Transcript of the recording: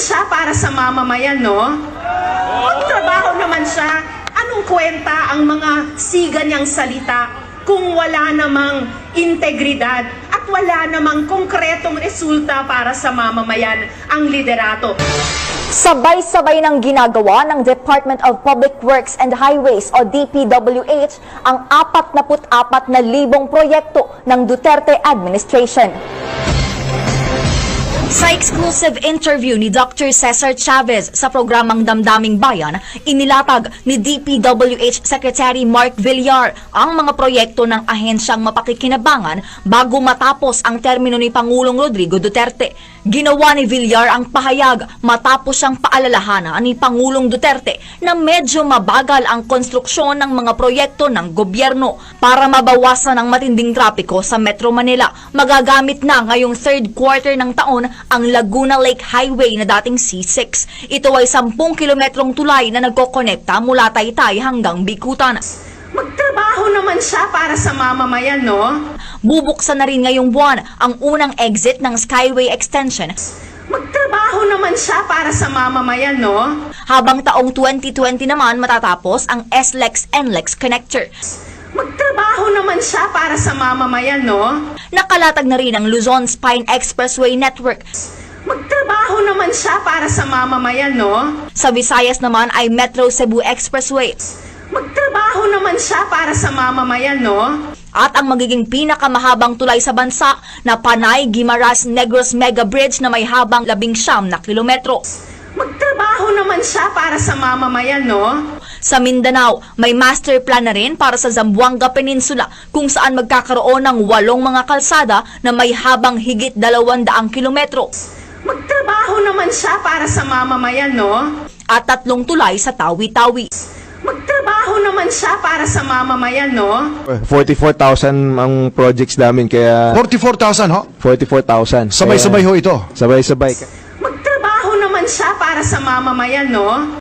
siya para sa mamamayan, no? Magtrabaho naman siya. Anong kwenta ang mga siga niyang salita kung wala namang integridad at wala namang konkretong resulta para sa mamamayan ang liderato? Sabay-sabay ng ginagawa ng Department of Public Works and Highways o DPWH ang 44,000 proyekto ng Duterte administration. Sa exclusive interview ni Dr. Cesar Chavez sa programang Damdaming Bayan, inilatag ni DPWH Secretary Mark Villar ang mga proyekto ng ahensyang mapakikinabangan bago matapos ang termino ni Pangulong Rodrigo Duterte. Ginawa ni Villar ang pahayag matapos siyang paalalahanan ni Pangulong Duterte na medyo mabagal ang konstruksyon ng mga proyekto ng gobyerno. Para mabawasan ang matinding trapiko sa Metro Manila, magagamit na ngayong third quarter ng taon ang Laguna Lake Highway na dating C6. Ito ay 10 kilometrong tulay na nagkokonekta mula Taytay hanggang Bikutan. Magtrabaho naman siya para sa mamamayan, no? Bubuksan na rin ngayong buwan ang unang exit ng Skyway Extension. Magtrabaho naman siya para sa mamamayan, no? Habang taong 2020 naman matatapos ang SLEX-NLEX connector. Magtrabaho naman siya para sa mamamayan, no? Nakalatag na rin ang Luzon Spine Expressway Network. Magtrabaho naman siya para sa mamamayan, no? Sa Visayas naman ay Metro Cebu Expressway. Magtrabaho naman siya para sa mamamayan, no? At ang magiging pinakamahabang tulay sa bansa na Panay-Guimaras-Negros Mega Bridge na may habang 19 na kilometro. Magtrabaho naman siya para sa mamamayan, no? Sa Mindanao, may master plan na rin para sa Zamboanga Peninsula kung saan magkakaroon ng 8 mga kalsada na may habang higit 200 kilometro. Magtrabaho naman siya para sa mamamayan, no? At 3 tulay sa Tawi-Tawi. Magtrabaho naman siya para sa mamamayan, no? 44,000 ang projects namin, kaya 44,000 ho? 44,000. Sabay-sabay ho ito. Sabay-sabay. Magtrabaho naman siya para sa mamamayan, no?